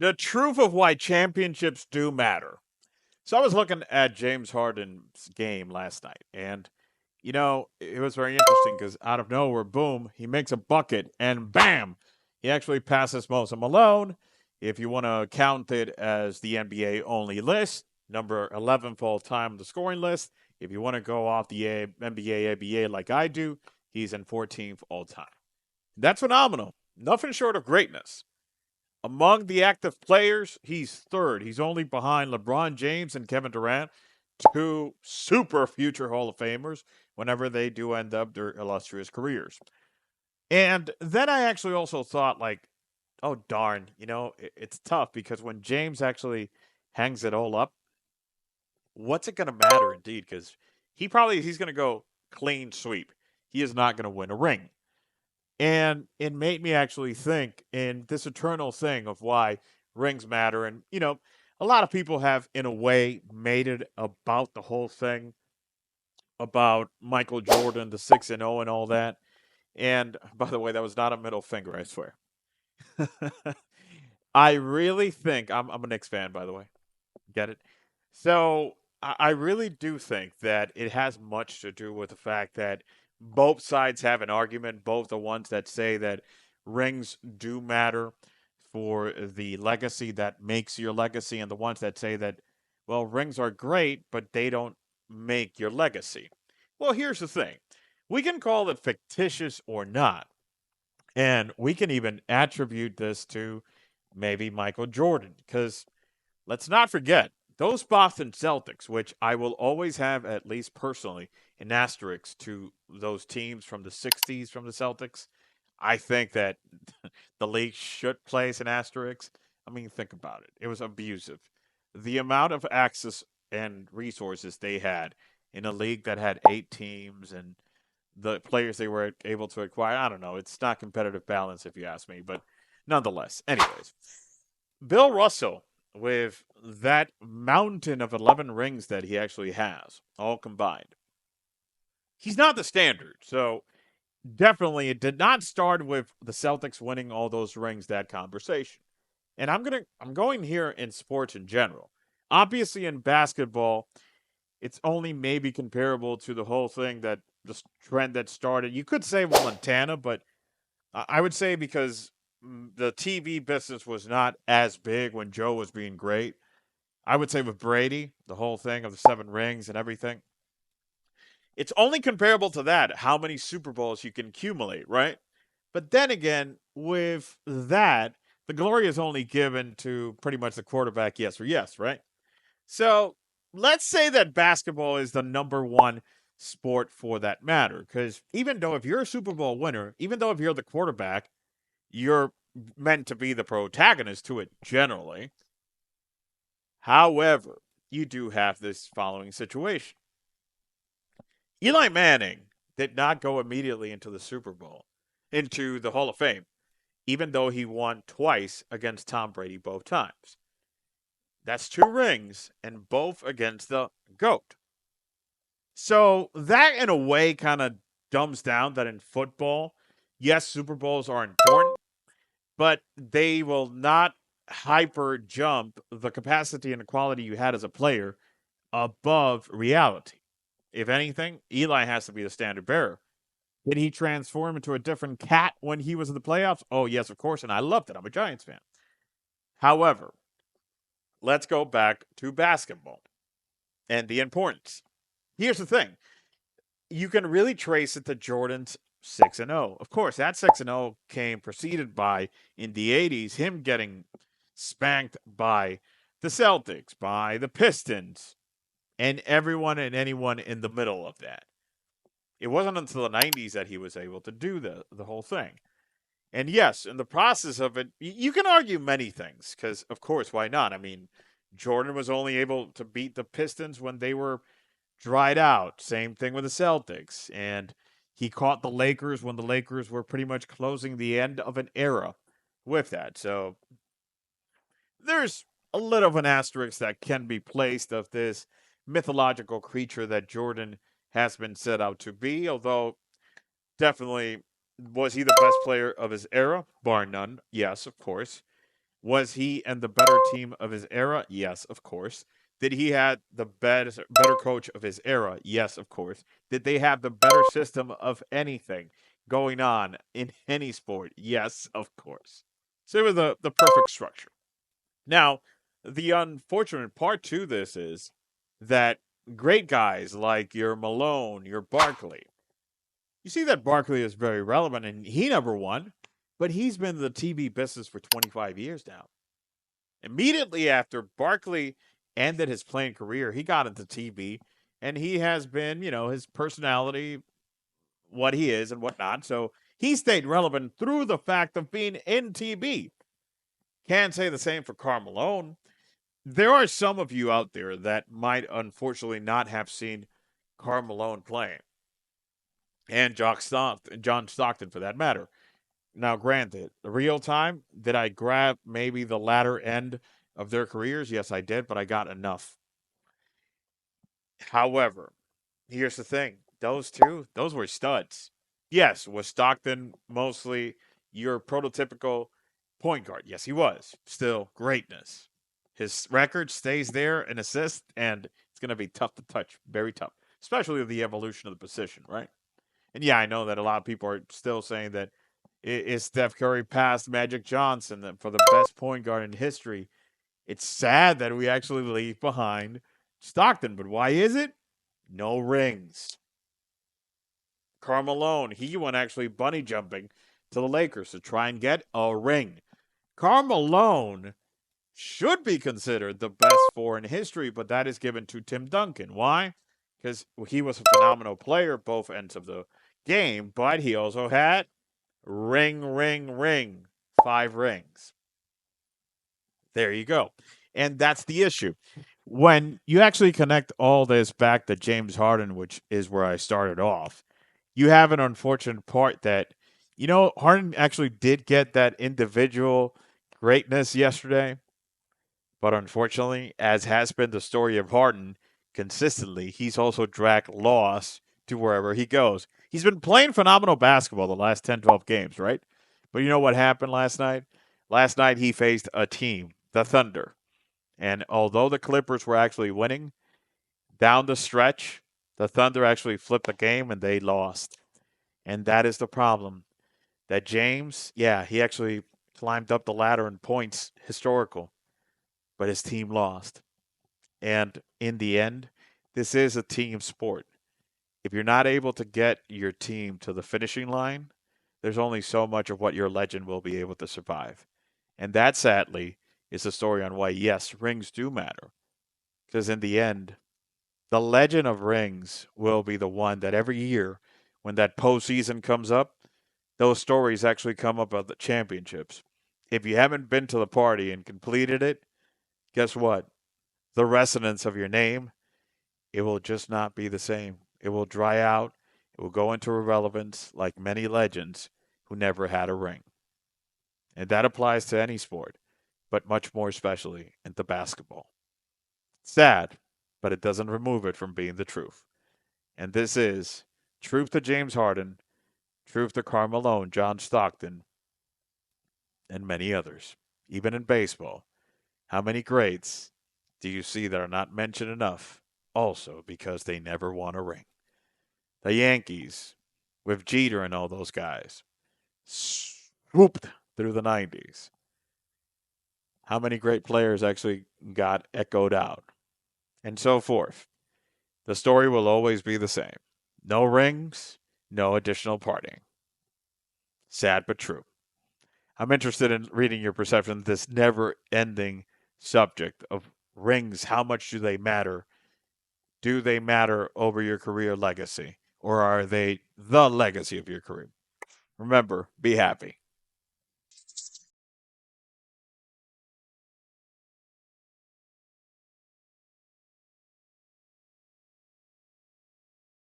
The truth of why championships do matter. So I was looking at James Harden's game last night, and it was very interesting because out of nowhere, boom, he makes a bucket, and bam, he actually passes Moses Malone. If you want to count it as the NBA only list, number 11th all time on the scoring list. If you want to go off the NBA ABA like I do, he's in 14th all time. That's phenomenal. Nothing short of greatness. Among the active players, he's third. He's only behind LeBron James and Kevin Durant, two super future Hall of Famers whenever they do end up their illustrious careers. And then I actually also thought, like, oh, darn, it's tough because when James actually hangs it all up, what's it going to matter indeed? Because he's going to go clean sweep. He is not going to win a ring. And it made me actually think in this eternal thing of why rings matter. And, a lot of people have, in a way, made it about the whole thing about Michael Jordan, the 6 and 0 and all that. And by the way, that was not a middle finger, I swear. I really think I'm a Knicks fan, by the way. Get it? So I really do think that it has much to do with the fact that both sides have an argument. Both the ones that say that rings do matter for the legacy that makes your legacy, and the ones that say that, well, rings are great, but they don't make your legacy. Well, here's the thing, we can call it fictitious or not, and we can even attribute this to maybe Michael Jordan, because let's not forget, those Boston Celtics, which I will always have, at least personally, an asterisk to those teams from the 60s from the Celtics. I think that the league should place an asterisk. I mean, think about it. It was abusive. The amount of access and resources they had in a league that had 8 teams and the players they were able to acquire, I don't know. It's not competitive balance, if you ask me, but nonetheless. Anyways, Bill Russell, with that mountain of 11 rings that he actually has, all combined, he's not the standard. So definitely, it did not start with the Celtics winning all those rings. That conversation, and I'm going here in sports in general. Obviously, in basketball, it's only maybe comparable to the whole thing that the trend that started. You could say Montana, but I would say because the TV business was not as big when Joe was being great. I would say with Brady, the whole thing of the 7 rings and everything, it's only comparable to that, how many Super Bowls you can accumulate, right? But then again, with that, the glory is only given to pretty much the quarterback, yes or yes, right? So let's say that basketball is the number one sport for that matter. Because even though if you're a Super Bowl winner, even though if you're the quarterback, you're meant to be the protagonist to it generally. However, you do have this following situation. Eli Manning did not go immediately into the Super Bowl, into the Hall of Fame, even though he won twice against Tom Brady both times. That's 2 rings, and both against the GOAT. So that, in a way, kind of dumbs down that in football, yes, Super Bowls are important, but they will not hyper jump the capacity and the quality you had as a player above reality. If anything, Eli has to be the standard bearer. Did he transform into a different cat when he was in the playoffs? Oh, yes, of course. And I loved it. I'm a Giants fan. However, let's go back to basketball and the importance. Here's the thing, you can really trace it to Jordan's 6 and 0. Of course, that 6 and 0 came preceded by, in the 80s, him getting spanked by the Celtics, by the Pistons, and everyone and anyone in the middle of that. It wasn't until the 90s that he was able to do the whole thing. And yes, in the process of it, you can argue many things because, of course, why not? I mean, Jordan was only able to beat the Pistons when they were dried out. Same thing with the Celtics. And he caught the Lakers when the Lakers were pretty much closing the end of an era with that. So there's a little of an asterisk that can be placed of this mythological creature that Jordan has been set out to be, although definitely was he the best player of his era? Bar none. Yes, of course. Was he and the better team of his era? Yes, of course. Did he have the better coach of his era? Yes, of course. Did they have the better system of anything going on in any sport? Yes, of course. So it was the perfect structure. Now, the unfortunate part to this is that great guys like your Malone, your Barkley, you see that Barkley is very relevant and he never won, but he's been in the TV business for 25 years now. Immediately after Barkley ended his playing career, he got into TV and he has been, his personality, what he is and whatnot. So he stayed relevant through the fact of being in TV. Can't say the same for Karl Malone. There are some of you out there that might unfortunately not have seen Karl Malone playing, and John Stockton for that matter. Now, granted, real time, did I grab maybe the latter end of their careers? Yes, I did, but I got enough. However, here's the thing: those two, those were studs. Yes, was Stockton mostly your prototypical point guard? Yes, he was. Still greatness. His record stays there in assists, and it's going to be tough to touch. Very tough, especially with the evolution of the position, right? And yeah, I know that a lot of people are still saying that is Steph Curry past Magic Johnson for the best point guard in history. It's sad that we actually leave behind Stockton, but why is it? No rings. Karl Malone, he went actually bunny jumping to the Lakers to try and get a ring. Karl Malone should be considered the best four in history, but that is given to Tim Duncan. Why? Because he was a phenomenal player, both ends of the game, but he also had ring, ring, ring, 5 rings. There you go. And that's the issue. When you actually connect all this back to James Harden, which is where I started off, you have an unfortunate part that, Harden actually did get that individual greatness yesterday. But unfortunately, as has been the story of Harden consistently, he's also dragged loss to wherever he goes. He's been playing phenomenal basketball the last 10, 12 games, right? But you know what happened last night? Last night he faced a team, the Thunder. And although the Clippers were actually winning, down the stretch, the Thunder actually flipped the game and they lost. And that is the problem. That James, yeah, he actually climbed up the ladder in points historical, but his team lost. And in the end, this is a team sport. If you're not able to get your team to the finishing line, there's only so much of what your legend will be able to survive. And that, sadly, is the story on why, yes, rings do matter. Because in the end, the legend of rings will be the one that every year, when that postseason comes up, those stories actually come up of the championships. If you haven't been to the party and completed it, guess what? The resonance of your name, it will just not be the same. It will dry out. It will go into irrelevance like many legends who never had a ring. And that applies to any sport, but much more especially into basketball. Sad, but it doesn't remove it from being the truth. And this is truth to James Harden, truth to Karl Malone, John Stockton, and many others. Even in baseball, how many greats do you see that are not mentioned enough? Also because they never won a ring. The Yankees, with Jeter and all those guys, swooped through the 90s. How many great players actually got echoed out? And so forth. The story will always be the same. No rings, no additional partying. Sad but true. I'm interested in reading your perception of this never ending subject of rings. How much do they matter? Do they matter over your career legacy? Or are they the legacy of your career? Remember, be happy.